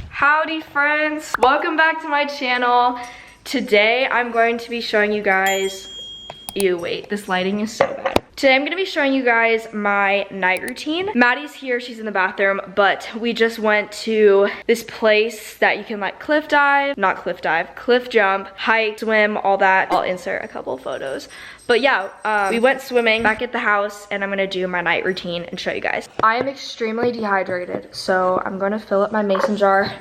Howdy friends, welcome back to my channel. Today I'm going to be showing you guys, ew wait, this lighting is so bad. Today I'm going to be showing you guys my night routine. Maddie's here, she's in the bathroom, but we just went to this place that you can like cliff jump, hike, swim, all that. I'll insert a couple of photos. But yeah, we went swimming back at the house and I'm gonna do my night routine and show you guys. I am extremely dehydrated, so I'm gonna fill up my mason jar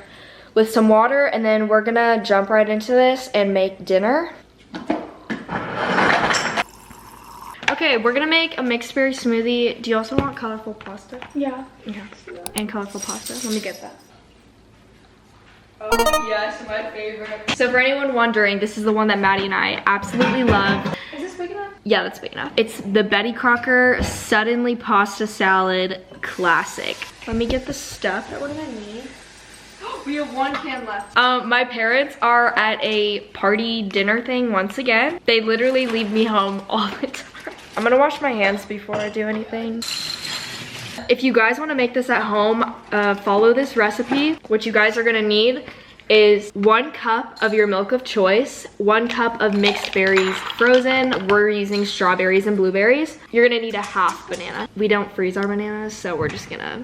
with some water and then we're gonna jump right into this and make dinner. Okay, we're gonna make a mixed berry smoothie. Do you also want colorful pasta? Yeah. Okay. And colorful pasta. Let me get that. Oh yes, my favorite. So for anyone wondering, this is the one that Maddie and I absolutely love. Is this big enough? Yeah, that's big enough. It's the Betty Crocker Suddenly Pasta Salad Classic. Let me get the stuff. What do I need? We have one can left. My parents are at a party dinner thing once again. They literally leave me home all the time. I'm gonna wash my hands before I do anything. If you guys wanna make this at home, follow this recipe. What you guys are gonna need is 1 cup of your milk of choice, 1 cup of mixed berries frozen. We're using strawberries and blueberries. You're gonna need a half banana. We don't freeze our bananas, so we're just gonna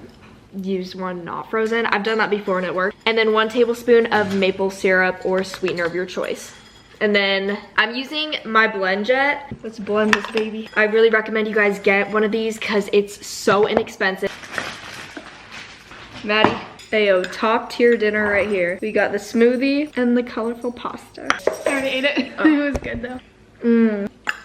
use one not frozen. I've done that before and it worked. And then 1 tablespoon of maple syrup or sweetener of your choice. And then I'm using my blend jet. Let's blend this baby. I really recommend you guys get one of these because it's so inexpensive. Maddie, ayo, top tier dinner right here. We got the smoothie and the colorful pasta. I already ate it. Oh. It was good though.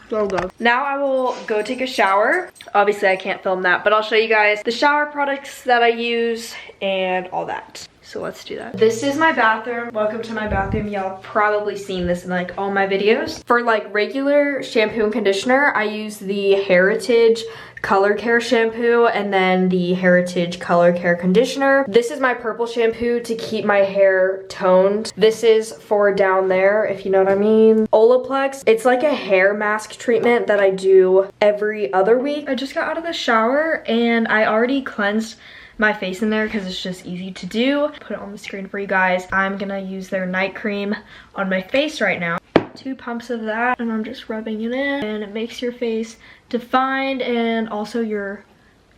So good. Now I will go take a shower. Obviously I can't film that, but I'll show you guys the shower products that I use and all that. So let's do that. This is my bathroom. Welcome to my bathroom. Y'all probably seen this in like all my videos. For like regular shampoo and conditioner, I use the Heritage Color Care shampoo and then the Heritage Color Care conditioner. This is my purple shampoo to keep my hair toned. This is for down there, if you know what I mean. Olaplex, it's like a hair mask treatment that I do every other week. I just got out of the shower and I already cleansed my face in there because it's just easy to do. Put it on the screen for you guys. I'm gonna use their night cream on my face right now. 2 pumps of that and I'm just rubbing it in and it makes your face defined and also your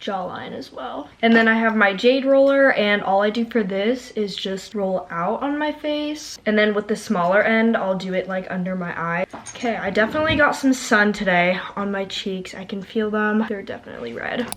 jawline as well. And then I have my Jade Roller and all I do for this is just roll out on my face. And then with the smaller end, I'll do it like under my eye. Okay, I definitely got some sun today on my cheeks. I can feel them. They're definitely red.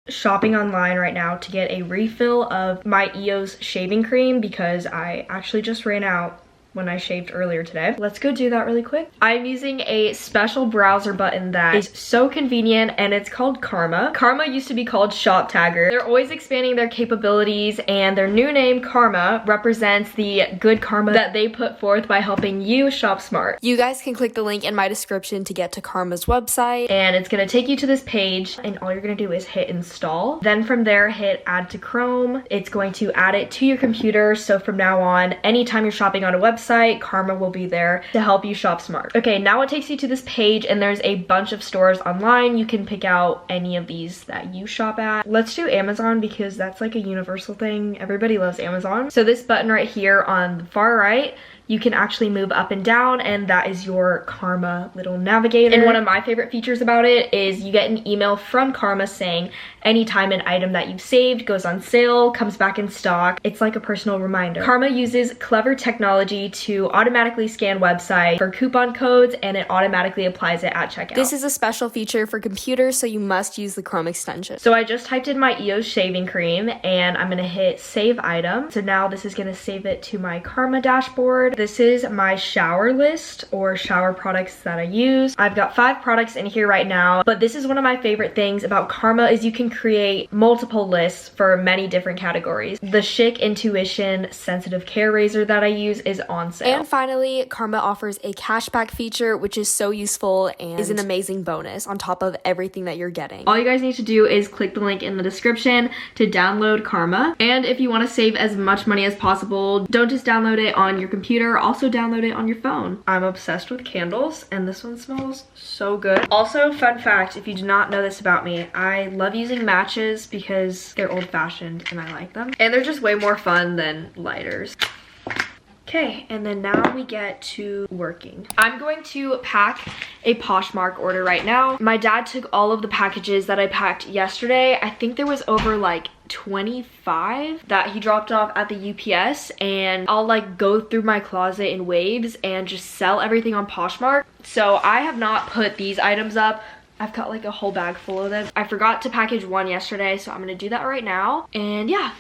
Shopping online right now to get a refill of my EOS shaving cream because I actually just ran out when I shaved earlier today. Let's go do that really quick. I'm using a special browser button that is so convenient and it's called Karma. Karma used to be called Shop Tagger. They're always expanding their capabilities and their new name, Karma, represents the good karma that they put forth by helping you shop smart. You guys can click the link in my description to get to Karma's website. And it's gonna take you to this page and all you're gonna do is hit install. Then from there, hit add to Chrome. It's going to add it to your computer. So from now on, anytime you're shopping on a website, Karma will be there to help you shop smart. Okay, now it takes you to this page and there's a bunch of stores online. You can pick out any of these that you shop at. Let's do Amazon because that's like a universal thing. Everybody loves Amazon. So this button right here on the far right, you can actually move up and down and that is your Karma little navigator. And one of my favorite features about it is you get an email from Karma saying anytime an item that you've saved goes on sale, comes back in stock. It's like a personal reminder. Karma uses clever technology to automatically scan websites for coupon codes and it automatically applies it at checkout. This is a special feature for computers, so you must use the Chrome extension. So I just typed in my EOS shaving cream and I'm gonna hit save item. So now this is gonna save it to my Karma dashboard. This is my shower list or shower products that I use. I've got 5 products in here right now, but this is one of my favorite things about Karma is you can create multiple lists for many different categories. The Chic Intuition Sensitive Care Razor that I use is on sale. And finally, Karma offers a cashback feature, which is so useful and is an amazing bonus on top of everything that you're getting. All you guys need to do is click the link in the description to download Karma. And if you want to save as much money as possible, don't just download it on your computer. there. Also download it on your phone. I'm obsessed with candles and this one smells so good. Also, fun fact, if you do not know this about me, I love using matches because they're old-fashioned and I like them. And they're just way more fun than lighters. Okay, and then now we get to working. I'm going to pack a Poshmark order right now. My dad took all of the packages that I packed yesterday. I think there was over like 25 that he dropped off at the UPS, and I'll like go through my closet in waves and just sell everything on Poshmark. So I have not put these items up. I've got like a whole bag full of them. I forgot to package one yesterday, so I'm gonna do that right now. And yeah.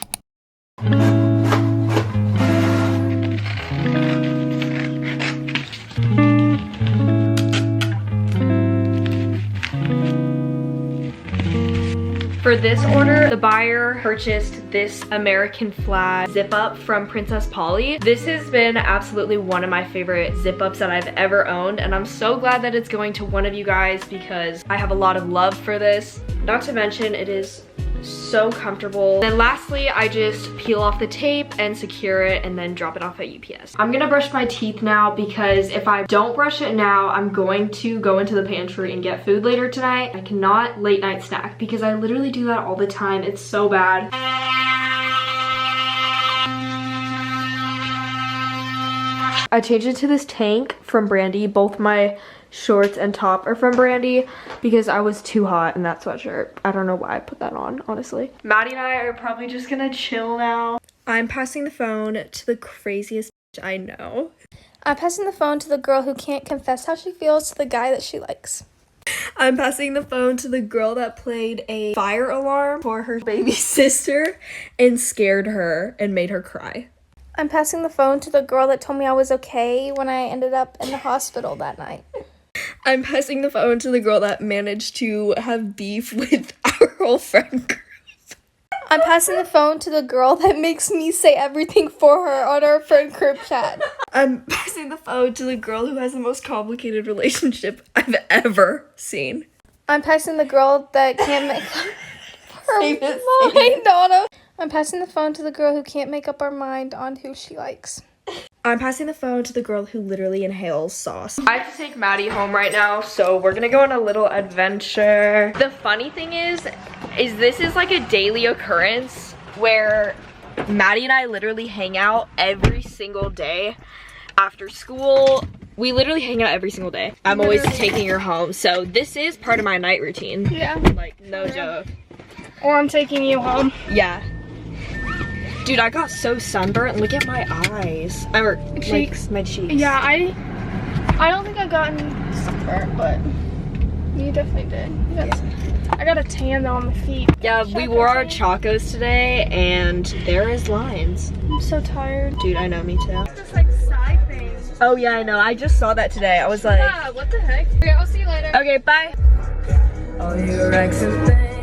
For this order, the buyer purchased this American flag zip up from Princess Polly. This has been absolutely one of my favorite zip ups that I've ever owned, and I'm so glad that it's going to one of you guys because I have a lot of love for this. Not to mention, it is so comfortable. Then lastly, I just peel off the tape and secure it and then drop it off at UPS. I'm gonna brush my teeth now because if I don't brush it now, I'm going to go into the pantry and get food later tonight. I cannot late night snack because I literally do that all the time. It's so bad. I changed it to this tank from Brandy. Both my shorts and top are from Brandy because I was too hot in that sweatshirt. I don't know why I put that on, honestly. Maddie and I are probably just gonna chill now. I'm passing the phone to the craziest bitch I know. I'm passing the phone to the girl who can't confess how she feels to the guy that she likes. I'm passing the phone to the girl that played a fire alarm for her baby sister and scared her and made her cry. I'm passing the phone to the girl that told me I was okay when I ended up in the hospital that night. I'm passing the phone to the girl that managed to have beef with our whole friend group. I'm passing the phone to the girl that makes me say everything for her on our friend group chat. I'm passing the phone to the girl who has the most complicated relationship I've ever seen. I'm passing the girl that can't make up her mind on. I'm passing the phone to the girl who can't make up her mind on who she likes. I'm passing the phone to the girl who literally inhales sauce. I have to take Maddie home right now, so we're gonna go on a little adventure. The funny thing is this is like a daily occurrence where Maddie and I literally hang out every single day after school. We literally hang out every single day. I'm always taking her home, so this is part of my night routine. Yeah. Like, no joke. Or I'm taking you home. Yeah. Dude, I got so sunburnt. Look at my eyes. Or cheeks. Like, my cheeks. Yeah, I don't think I've gotten sunburnt, but you definitely did. I got a tan though on my feet. Yeah, we wore our chacos today, and there is lines. I'm so tired. Dude, I know, me too. It's this like side thing. Oh yeah, I know. I just saw that today. I was like, Yeah, what the heck? Okay, I'll see you later. Okay, bye. All your exes things.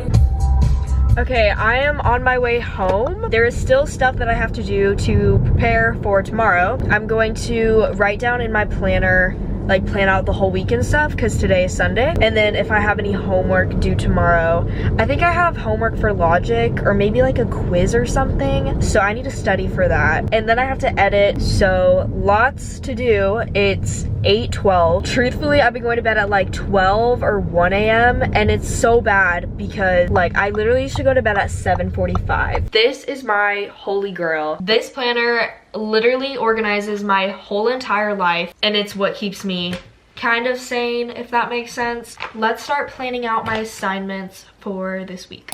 Okay, I am on my way home. There is still stuff that I have to do to prepare for tomorrow. I'm going to write down in my planner, like plan out the whole week and stuff because today is Sunday. And then if I have any homework due tomorrow, I think I have homework for logic or maybe like a quiz or something. So I need to study for that. And then I have to edit, so lots to do. It's 8:12. Truthfully, I've been going to bed at like 12 or 1 a.m. and it's so bad because like I literally used to go to bed at 7:45. This is my holy grail. This planner literally organizes my whole entire life and it's what keeps me kind of sane, if that makes sense. Let's start planning out my assignments for this week.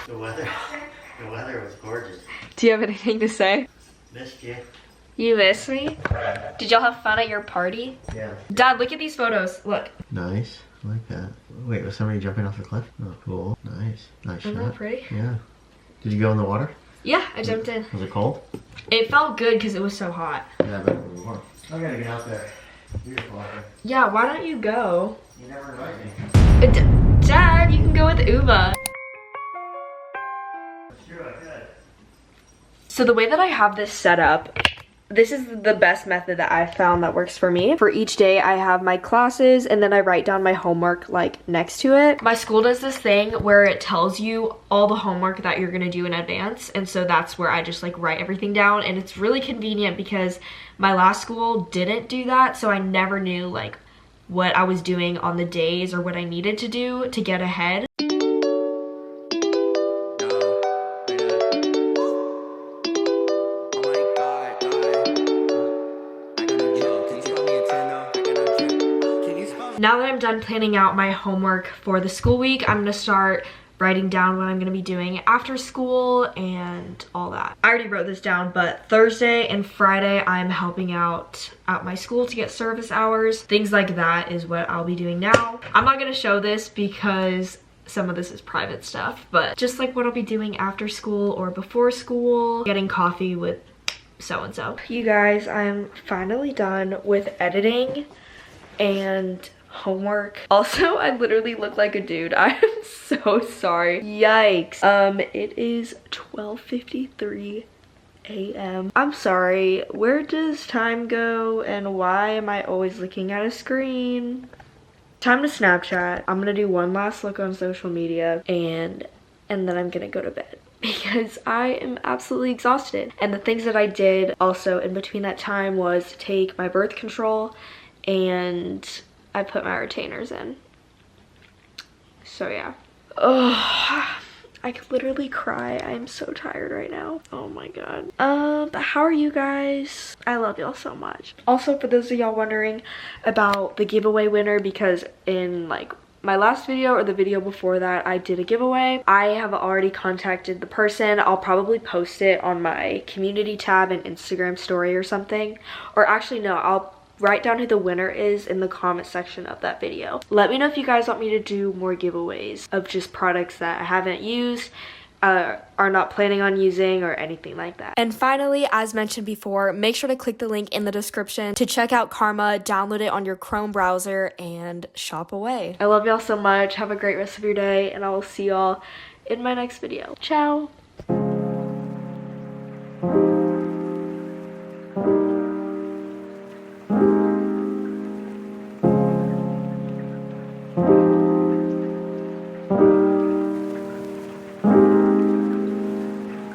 The weather was gorgeous. Do you have anything to say? Missed you. You miss me? Did y'all have fun at your party? Yeah. Dad, look at these photos. Look. Nice. I like that. Wait, was somebody jumping off the cliff? Oh, cool. Nice. Nice Isn't shot. that pretty? Yeah. Did you go in the water? Yeah, I jumped in. Was it cold? It felt good because it was so hot. Yeah, but it was warm. I gotta get out there. Beautiful out there. Yeah, why don't you go? You never invite me. Dad, you can go with Uva. Sure, I could. So the way that I have this set up, This is the best method that I found that works for me. For each day I have my classes and then I write down my homework like next to it. My school does this thing where it tells you all the homework that you're gonna do in advance, and so that's where I just like write everything down, and it's really convenient because my last school didn't do that, so I never knew like what I was doing on the days or what I needed to do to get ahead. Now that I'm done planning out my homework for the school week, I'm gonna start writing down what I'm gonna be doing after school and all that. I already wrote this down, but Thursday and Friday I'm helping out at my school to get service hours. Things like that is what I'll be doing now. I'm not gonna show this because some of this is private stuff, but just like what I'll be doing after school or before school, getting coffee with so-and-so. You guys, I'm finally done with editing and homework. Also, I literally look like a dude. I am so sorry. Yikes. It is 12:53 a.m. I'm sorry. Where does time go and why am I always looking at a screen? Time to Snapchat. I'm gonna do one last look on social media and then I'm gonna go to bed because I am absolutely exhausted. And the things that I did also in between that time was take my birth control and I put my retainers in. So yeah. Oh, I could literally cry. I am so tired right now. Oh my god. But how are you guys? I love y'all so much. Also, for those of y'all wondering about the giveaway winner, because in like my last video or the video before that I did a giveaway. I have already contacted the person. I'll probably post it on my community tab and Instagram story or something. Or actually no, I'll write down who the winner is in the comment section of that video. Let me know if you guys want me to do more giveaways of just products that I haven't used, are not planning on using, or anything like that. And finally, as mentioned before, make sure to click the link in the description to check out Karma, download it on your Chrome browser, and shop away. I love y'all so much. Have a great rest of your day, and I will see y'all in my next video. Ciao!